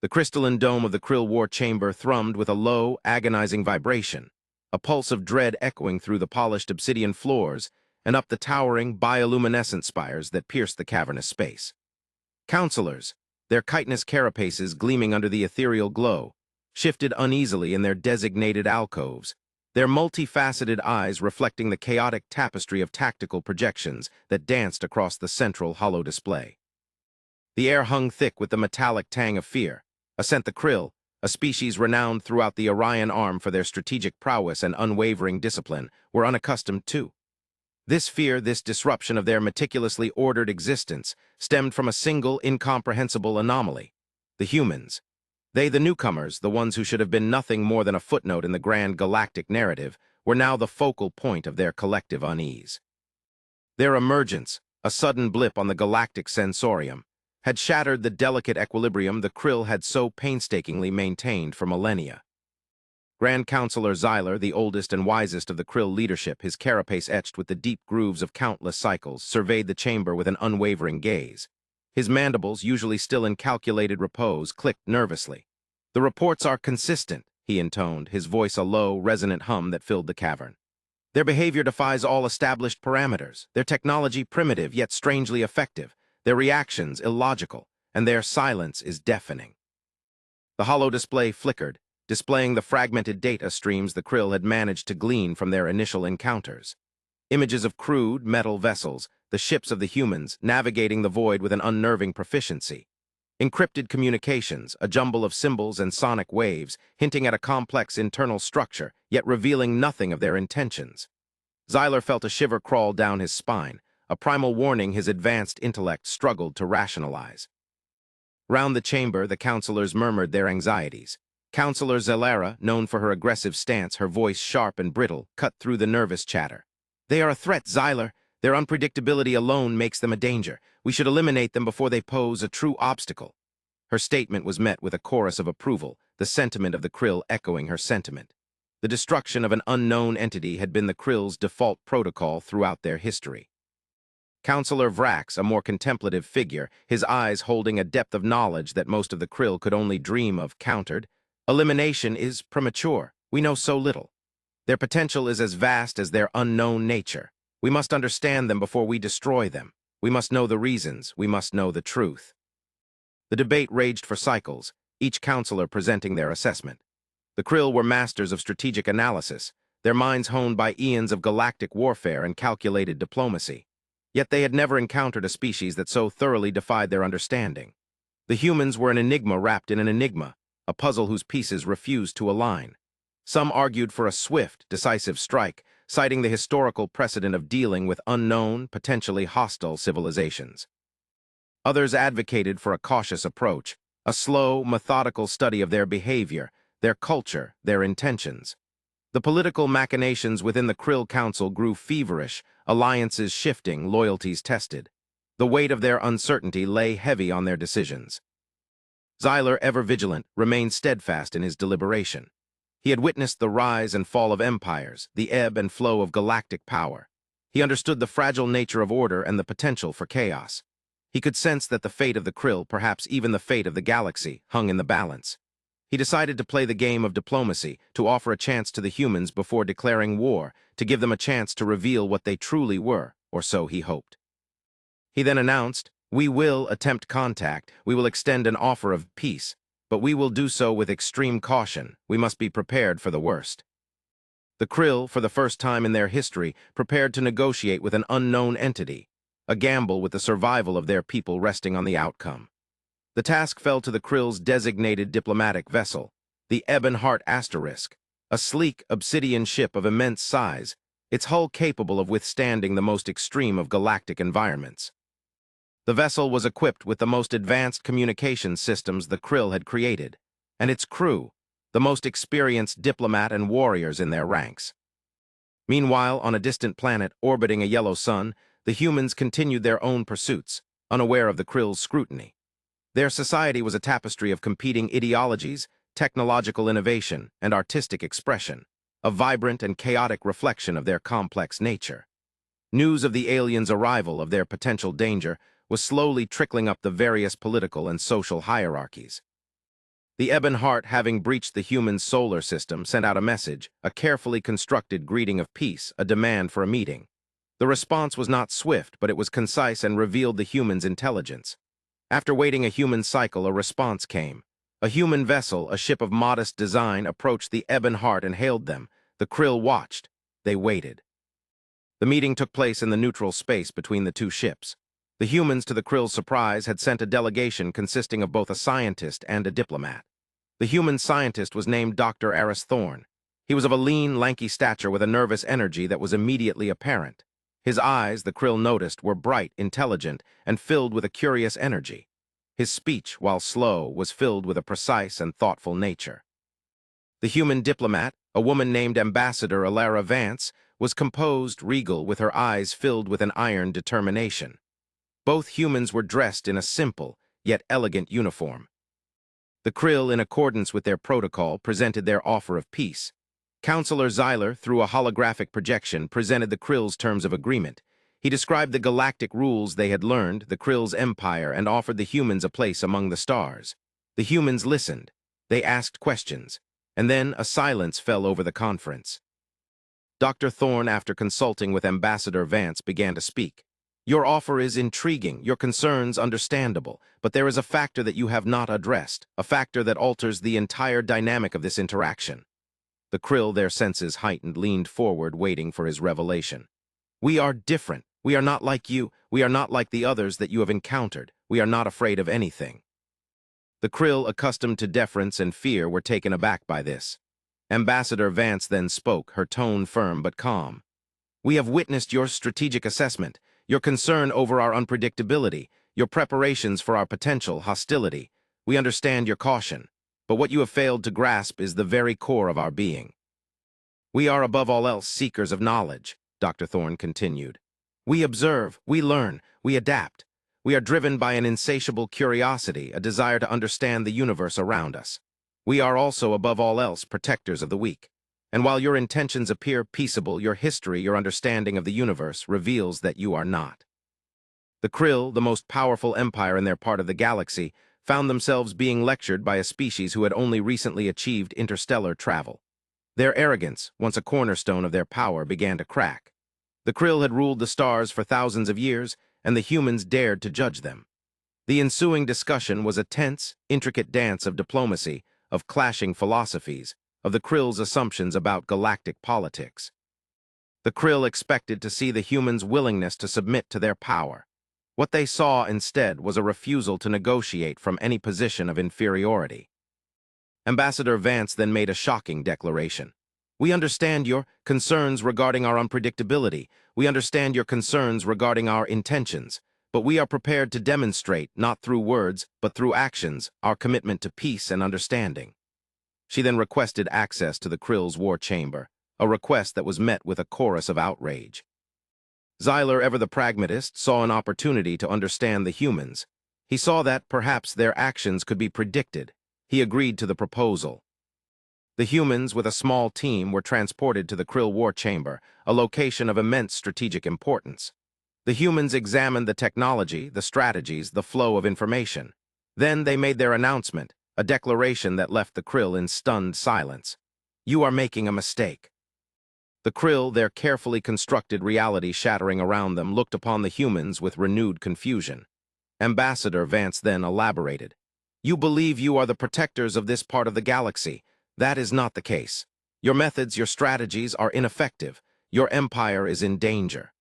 The crystalline dome of the Krill war chamber thrummed with a low, agonizing vibration, a pulse of dread echoing through the polished obsidian floors and up the towering, bioluminescent spires that pierced the cavernous space. Counselors, their chitinous carapaces gleaming under the ethereal glow, shifted uneasily in their designated alcoves, their multifaceted eyes reflecting the chaotic tapestry of tactical projections that danced across the central hollow display. The air hung thick with the metallic tang of fear. The Krill, a species renowned throughout the Orion Arm for their strategic prowess and unwavering discipline, were unaccustomed to. This fear, this disruption of their meticulously ordered existence, stemmed from a single, incomprehensible anomaly: the humans. They, the newcomers, the ones who should have been nothing more than a footnote in the grand galactic narrative, were now the focal point of their collective unease. Their emergence, a sudden blip on the galactic sensorium, had shattered the delicate equilibrium the Krill had so painstakingly maintained for millennia. Grand Counselor Xyler, the oldest and wisest of the Krill leadership, his carapace etched with the deep grooves of countless cycles, surveyed the chamber with an unwavering gaze. His mandibles, usually still in calculated repose, clicked nervously. "The reports are consistent," he intoned, his voice a low, resonant hum that filled the cavern. "Their behavior defies all established parameters, their technology primitive yet strangely effective, their reactions illogical, and their silence is deafening." The hollow display flickered, displaying the fragmented data streams the Krill had managed to glean from their initial encounters. Images of crude, metal vessels, the ships of the humans, navigating the void with an unnerving proficiency. Encrypted communications, a jumble of symbols and sonic waves, hinting at a complex internal structure, yet revealing nothing of their intentions. Xyler felt a shiver crawl down his spine, a primal warning his advanced intellect struggled to rationalize. Round the chamber, the counselors murmured their anxieties. Counselor Zelera, known for her aggressive stance, her voice sharp and brittle, cut through the nervous chatter. "They are a threat, Xyler. Their unpredictability alone makes them a danger. We should eliminate them before they pose a true obstacle." Her statement was met with a chorus of approval, the sentiment of the Krill echoing her sentiment. The destruction of an unknown entity had been the Krill's default protocol throughout their history. Counselor Vrax, a more contemplative figure, his eyes holding a depth of knowledge that most of the Krill could only dream of, countered, "Elimination is premature. We know so little. Their potential is as vast as their unknown nature. We must understand them before we destroy them. We must know the reasons. We must know the truth." The debate raged for cycles, each counselor presenting their assessment. The Krill were masters of strategic analysis, their minds honed by eons of galactic warfare and calculated diplomacy. Yet they had never encountered a species that so thoroughly defied their understanding. The humans were an enigma wrapped in an enigma, a puzzle whose pieces refused to align. Some argued for a swift, decisive strike, citing the historical precedent of dealing with unknown, potentially hostile civilizations. Others advocated for a cautious approach, a slow, methodical study of their behavior, their culture, their intentions. The political machinations within the Krill Council grew feverish, alliances shifting, loyalties tested. The weight of their uncertainty lay heavy on their decisions. Xyler, ever vigilant, remained steadfast in his deliberation. He had witnessed the rise and fall of empires, the ebb and flow of galactic power. He understood the fragile nature of order and the potential for chaos. He could sense that the fate of the Krill, perhaps even the fate of the galaxy, hung in the balance. He decided to play the game of diplomacy, to offer a chance to the humans before declaring war, to give them a chance to reveal what they truly were, or so he hoped. He then announced, "We will attempt contact, we will extend an offer of peace, but we will do so with extreme caution. We must be prepared for the worst." The Krill, for the first time in their history, prepared to negotiate with an unknown entity, a gamble with the survival of their people resting on the outcome. The task fell to the Krill's designated diplomatic vessel, the Ebonheart Asterisk, a sleek obsidian ship of immense size, its hull capable of withstanding the most extreme of galactic environments. The vessel was equipped with the most advanced communications systems the Krill had created, and its crew, the most experienced diplomat and warriors in their ranks. Meanwhile, on a distant planet orbiting a yellow sun, the humans continued their own pursuits, unaware of the Krill's scrutiny. Their society was a tapestry of competing ideologies, technological innovation, and artistic expression, a vibrant and chaotic reflection of their complex nature. News of the aliens' arrival, of their potential danger, was slowly trickling up the various political and social hierarchies. The Ebon Heart, having breached the human solar system, sent out a message, a carefully constructed greeting of peace, a demand for a meeting. The response was not swift, but it was concise and revealed the human's intelligence. After waiting a human cycle, a response came. A human vessel, a ship of modest design, approached the Ebon Heart and hailed them. The Krill watched. They waited. The meeting took place in the neutral space between the two ships. The humans, to the Krill's surprise, had sent a delegation consisting of both a scientist and a diplomat. The human scientist was named Dr. Aris Thorn. He was of a lean, lanky stature with a nervous energy that was immediately apparent. His eyes, the Krill noticed, were bright, intelligent, and filled with a curious energy. His speech, while slow, was filled with a precise and thoughtful nature. The human diplomat, a woman named Ambassador Alara Vance, was composed, regal, with her eyes filled with an iron determination. Both humans were dressed in a simple, yet elegant uniform. The Krill, in accordance with their protocol, presented their offer of peace. Counselor Xyler, through a holographic projection, presented the Krill's terms of agreement. He described the galactic rules they had learned, the Krill's empire, and offered the humans a place among the stars. The humans listened. They asked questions. And then a silence fell over the conference. Dr. Thorne, after consulting with Ambassador Vance, began to speak. Your offer is intriguing, your concerns understandable, but there is a factor that you have not addressed, a factor that alters the entire dynamic of this interaction. The Krill, their senses heightened, leaned forward, waiting for his revelation. We are different. We are not like you. We are not like the others that you have encountered. We are not afraid of anything. The Krill, accustomed to deference and fear, were taken aback by this. Ambassador Vance then spoke, her tone firm but calm. We have witnessed your strategic assessment, your concern over our unpredictability, your preparations for our potential hostility. We understand your caution, but what you have failed to grasp is the very core of our being. We are above all else seekers of knowledge, Dr. Thorne continued. We observe, we learn, we adapt. We are driven by an insatiable curiosity, a desire to understand the universe around us. We are also, above all else, protectors of the weak. And while your intentions appear peaceable, your history, your understanding of the universe, reveals that you are not. The Krill, the most powerful empire in their part of the galaxy, found themselves being lectured by a species who had only recently achieved interstellar travel. Their arrogance, once a cornerstone of their power, began to crack. The Krill had ruled the stars for thousands of years, and the humans dared to judge them. The ensuing discussion was a tense, intricate dance of diplomacy, of clashing philosophies, of the Krill's assumptions about galactic politics. The Krill expected to see the humans' willingness to submit to their power. What they saw instead was a refusal to negotiate from any position of inferiority. Ambassador Vance then made a shocking declaration. We understand your concerns regarding our unpredictability. We understand your concerns regarding our intentions. But we are prepared to demonstrate, not through words, but through actions, our commitment to peace and understanding. She then requested access to the Krill's war chamber, a request that was met with a chorus of outrage. Xyler, ever the pragmatist, saw an opportunity to understand the humans. He saw that, perhaps, their actions could be predicted. He agreed to the proposal. The humans, with a small team, were transported to the Krill war chamber, a location of immense strategic importance. The humans examined the technology, the strategies, the flow of information. Then they made their announcement, a declaration that left the Krill in stunned silence. You are making a mistake. The Krill, their carefully constructed reality shattering around them, looked upon the humans with renewed confusion. Ambassador Vance then elaborated. You believe you are the protectors of this part of the galaxy. That is not the case. Your methods, your strategies are ineffective. Your empire is in danger.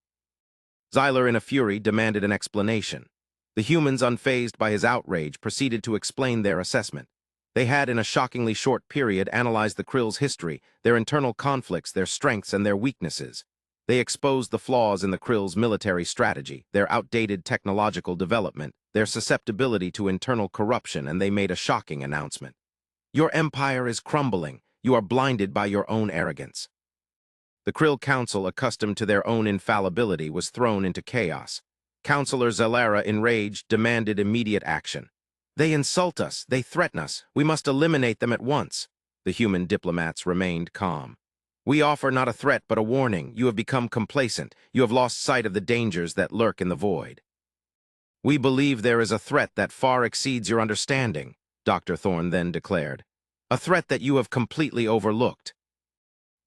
Xyler, in a fury, demanded an explanation. The humans, unfazed by his outrage, proceeded to explain their assessment. They had, in a shockingly short period, analyzed the Krill's history, their internal conflicts, their strengths, and their weaknesses. They exposed the flaws in the Krill's military strategy, their outdated technological development, their susceptibility to internal corruption, and they made a shocking announcement. Your empire is crumbling. You are blinded by your own arrogance. The Krill Council, accustomed to their own infallibility, was thrown into chaos. Counselor Xyler, enraged, demanded immediate action. They insult us. They threaten us. We must eliminate them at once. The human diplomats remained calm. We offer not a threat but a warning. You have become complacent. You have lost sight of the dangers that lurk in the void. We believe there is a threat that far exceeds your understanding. Dr. Thorne then declared. "A threat that you have completely overlooked."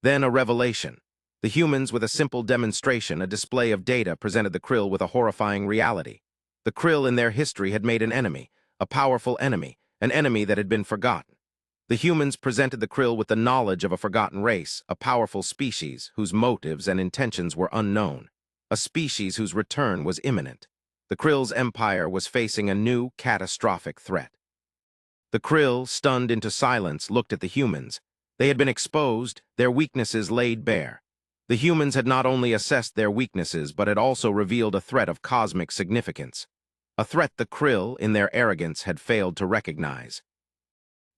Then a revelation. The humans, with a simple demonstration, a display of data, presented the Krill with a horrifying reality. The Krill in their history had made an enemy, a powerful enemy, an enemy that had been forgotten. The humans presented the Krill with the knowledge of a forgotten race, a powerful species whose motives and intentions were unknown, a species whose return was imminent. The Krill's empire was facing a new, catastrophic threat. The Krill, stunned into silence, looked at the humans. They had been exposed, their weaknesses laid bare. The humans had not only assessed their weaknesses, but had also revealed a threat of cosmic significance. A threat the Krill, in their arrogance, had failed to recognize.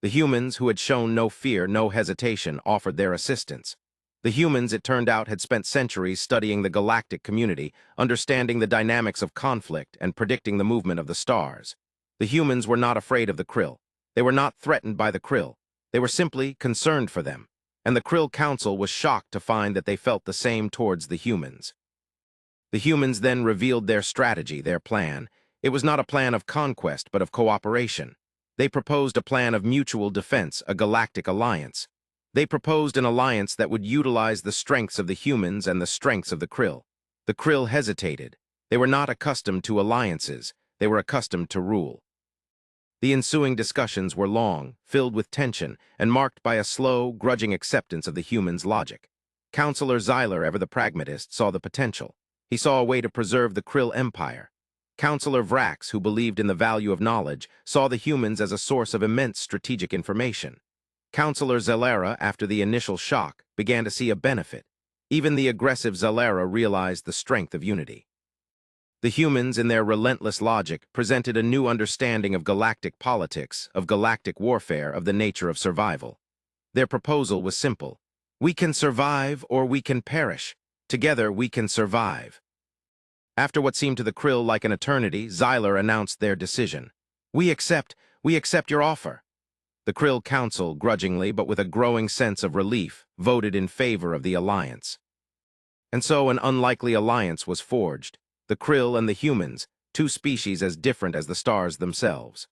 The humans, who had shown no fear, no hesitation, offered their assistance. The humans, it turned out, had spent centuries studying the galactic community, understanding the dynamics of conflict, and predicting the movement of the stars. The humans were not afraid of the Krill. They were not threatened by the Krill. They were simply concerned for them. And the Krill Council was shocked to find that they felt the same towards the humans. The humans then revealed their strategy, their plan. It was not a plan of conquest, but of cooperation. They proposed a plan of mutual defense, a galactic alliance. They proposed an alliance that would utilize the strengths of the humans and the strengths of the Krill. The Krill hesitated. They were not accustomed to alliances. They were accustomed to rule. The ensuing discussions were long, filled with tension, and marked by a slow, grudging acceptance of the humans' logic. Counselor Xyler, ever the pragmatist, saw the potential. He saw a way to preserve the Krill Empire. Counselor Vrax, who believed in the value of knowledge, saw the humans as a source of immense strategic information. Counselor Zalera, after the initial shock, began to see a benefit. Even the aggressive Zalera realized the strength of unity. The humans, in their relentless logic, presented a new understanding of galactic politics, of galactic warfare, of the nature of survival. Their proposal was simple. We can survive or we can perish. Together we can survive. After what seemed to the Krill like an eternity, Xyler announced their decision. We accept your offer." The Krill Council, grudgingly but with a growing sense of relief, voted in favor of the alliance. And so an unlikely alliance was forged. The Krill and the humans, two species as different as the stars themselves.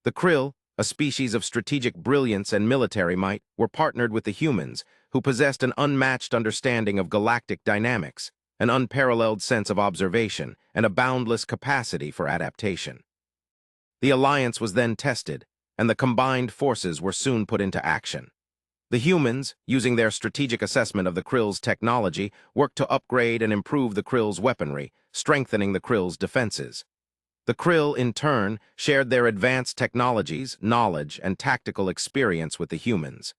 The Krill, a species of strategic brilliance and military might, were partnered with the humans, who possessed an unmatched understanding of galactic dynamics, an unparalleled sense of observation, and a boundless capacity for adaptation. The alliance was then tested, and the combined forces were soon put into action. The humans, using their strategic assessment of the Krill's technology, worked to upgrade and improve the Krill's weaponry, strengthening the Krill's defenses. The Krill, in turn, shared their advanced technologies, knowledge, and tactical experience with the humans.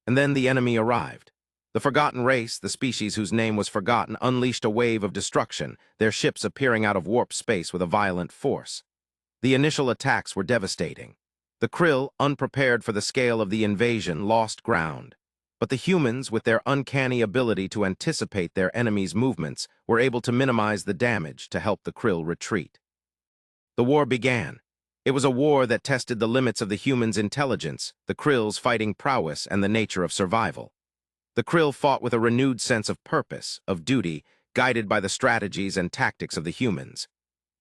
And then the enemy arrived. The forgotten race, the species whose name was forgotten, unleashed a wave of destruction, their ships appearing out of warp space with a violent force. The initial attacks were devastating. The Krill, unprepared for the scale of the invasion, lost ground. But the humans, with their uncanny ability to anticipate their enemies' movements, were able to minimize the damage to help the Krill retreat. The war began. It was a war that tested the limits of the humans' intelligence, the Krill's fighting prowess, and the nature of survival. The Krill fought with a renewed sense of purpose, of duty, guided by the strategies and tactics of the humans.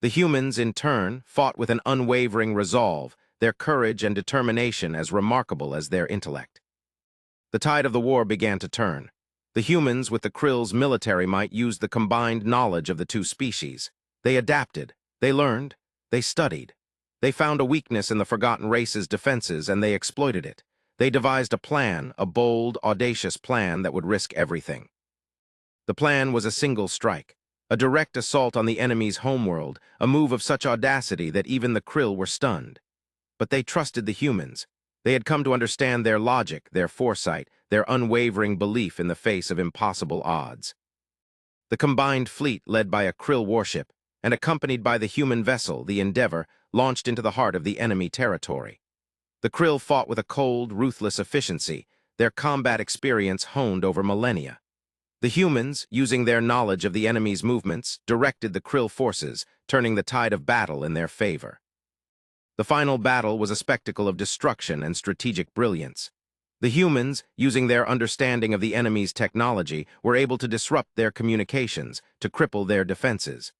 The humans, in turn, fought with an unwavering resolve, their courage and determination as remarkable as their intellect. The tide of the war began to turn. The humans, with the Krill's military might, used the combined knowledge of the two species. They adapted, they learned, they studied. They found a weakness in the forgotten race's defenses, and they exploited it. They devised a plan, a bold, audacious plan that would risk everything. The plan was a single strike, a direct assault on the enemy's homeworld, a move of such audacity that even the Krill were stunned. But they trusted the humans. They had come to understand their logic, their foresight, their unwavering belief in the face of impossible odds. The combined fleet, led by a Krill warship, and accompanied by the human vessel, the Endeavor, launched into the heart of the enemy territory. The Krill fought with a cold, ruthless efficiency, their combat experience honed over millennia. The humans, using their knowledge of the enemy's movements, directed the Krill forces, turning the tide of battle in their favor. The final battle was a spectacle of destruction and strategic brilliance. The humans, using their understanding of the enemy's technology, were able to disrupt their communications, to cripple their defenses.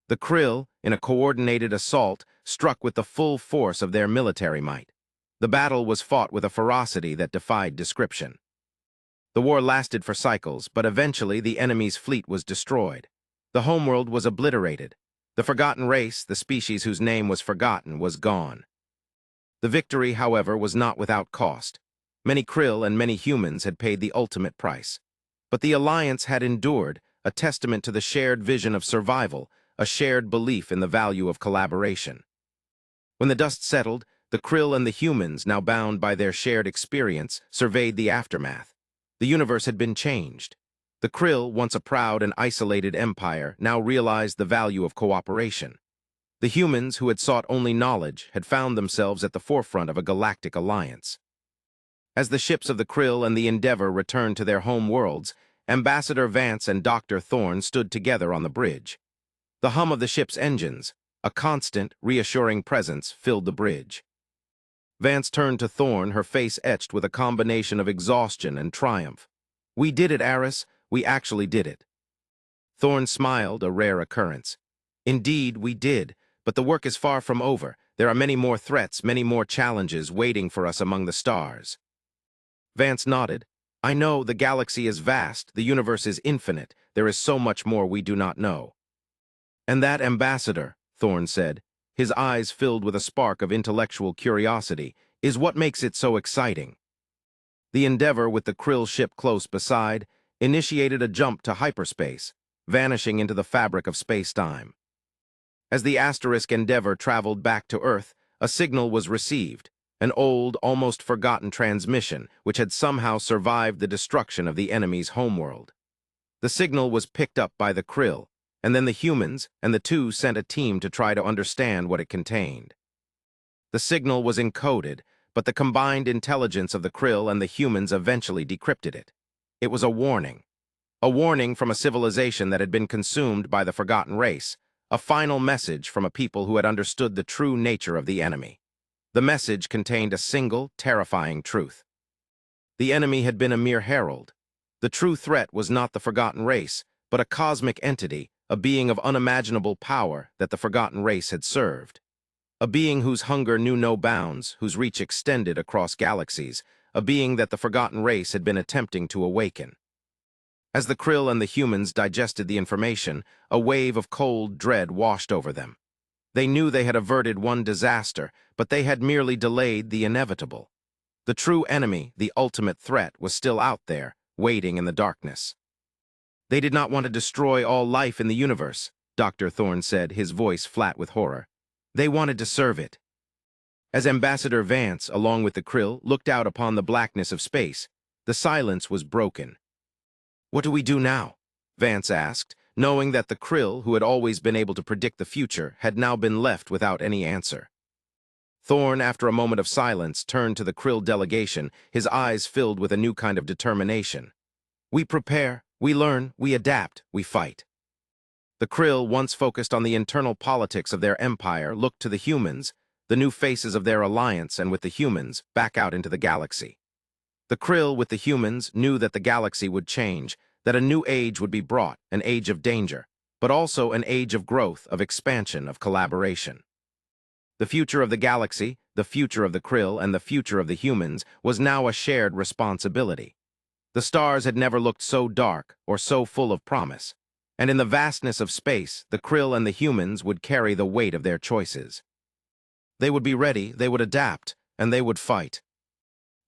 The Krill, in a coordinated assault, struck with the full force of their military might. The battle was fought with a ferocity that defied description. The war lasted for cycles, but eventually the enemy's fleet was destroyed. The homeworld was obliterated. The forgotten race, the species whose name was forgotten, was gone. The victory, however, was not without cost. Many Krill and many humans had paid the ultimate price. But the alliance had endured, a testament to the shared vision of survival, a shared belief in the value of collaboration. When the dust settled, the Krill and the humans, now bound by their shared experience, surveyed the aftermath. The universe had been changed. The Krill, once a proud and isolated empire, now realized the value of cooperation. The humans, who had sought only knowledge, had found themselves at the forefront of a galactic alliance. As the ships of the Krill and the Endeavor returned to their home worlds, Ambassador Vance and Dr. Thorne stood together on the bridge. The hum of the ship's engines, a constant, reassuring presence, filled the bridge. Vance turned to Thorne, her face etched with a combination of exhaustion and triumph. "We did it, Aris. We actually did it." Thorne smiled, a rare occurrence. "Indeed, we did, but the work is far from over. There are many more threats, many more challenges waiting for us among the stars." Vance nodded. "I know the galaxy is vast, the universe is infinite. There is so much more we do not know." "And that, Ambassador," Thorne said, his eyes filled with a spark of intellectual curiosity, "is what makes it so exciting." The Endeavor, with the Krill ship close beside, initiated a jump to hyperspace, vanishing into the fabric of space-time. As the Asterisk Endeavor traveled back to Earth, a signal was received, an old, almost forgotten transmission which had somehow survived the destruction of the enemy's homeworld. The signal was picked up by the Krill, and then the humans, and the two sent a team to try to understand what it contained. The signal was encoded, but the combined intelligence of the Krill and the humans eventually decrypted it. It was a warning from a civilization that had been consumed by the forgotten race, a final message from a people who had understood the true nature of the enemy. The message contained a single, terrifying truth. The enemy had been a mere herald. The true threat was not the forgotten race, but a cosmic entity, a being of unimaginable power that the forgotten race had served. A being whose hunger knew no bounds, whose reach extended across galaxies, a being that the forgotten race had been attempting to awaken. As the Krill and the humans digested the information, a wave of cold dread washed over them. They knew they had averted one disaster, but they had merely delayed the inevitable. The true enemy, the ultimate threat, was still out there, waiting in the darkness. "They did not want to destroy all life in the universe," Dr. Thorne said, his voice flat with horror. "They wanted to serve it." As Ambassador Vance, along with the Krill, looked out upon the blackness of space, the silence was broken. "What do we do now?" Vance asked, knowing that the Krill, who had always been able to predict the future, had now been left without any answer. Thorne, after a moment of silence, turned to the Krill delegation, his eyes filled with a new kind of determination. "We prepare, we learn, we adapt, we fight." The Krill, once focused on the internal politics of their empire, looked to the humans, the new faces of their alliance, and with the humans, back out into the galaxy. The Krill, with the humans, knew that the galaxy would change, that a new age would be brought, an age of danger, but also an age of growth, of expansion, of collaboration. The future of the galaxy, the future of the Krill, and the future of the humans was now a shared responsibility. The stars had never looked so dark or so full of promise, and in the vastness of space, the Krill and the humans would carry the weight of their choices. They would be ready, they would adapt, and they would fight.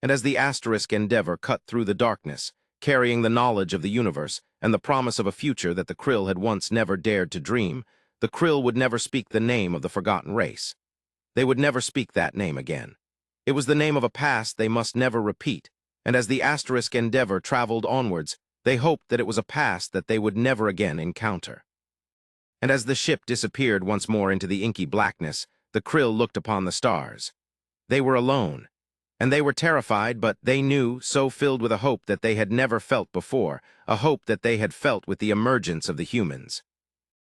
And as the Asterisk Endeavor cut through the darkness, carrying the knowledge of the universe and the promise of a future that the Krill had once never dared to dream, the Krill would never speak the name of the forgotten race. They would never speak that name again. It was the name of a past they must never repeat, and as the Asterisk Endeavor traveled onwards, they hoped that it was a past that they would never again encounter. And as the ship disappeared once more into the inky blackness, the Krill looked upon the stars. They were alone, and they were terrified, but they knew, so filled with a hope that they had never felt before, a hope that they had felt with the emergence of the humans.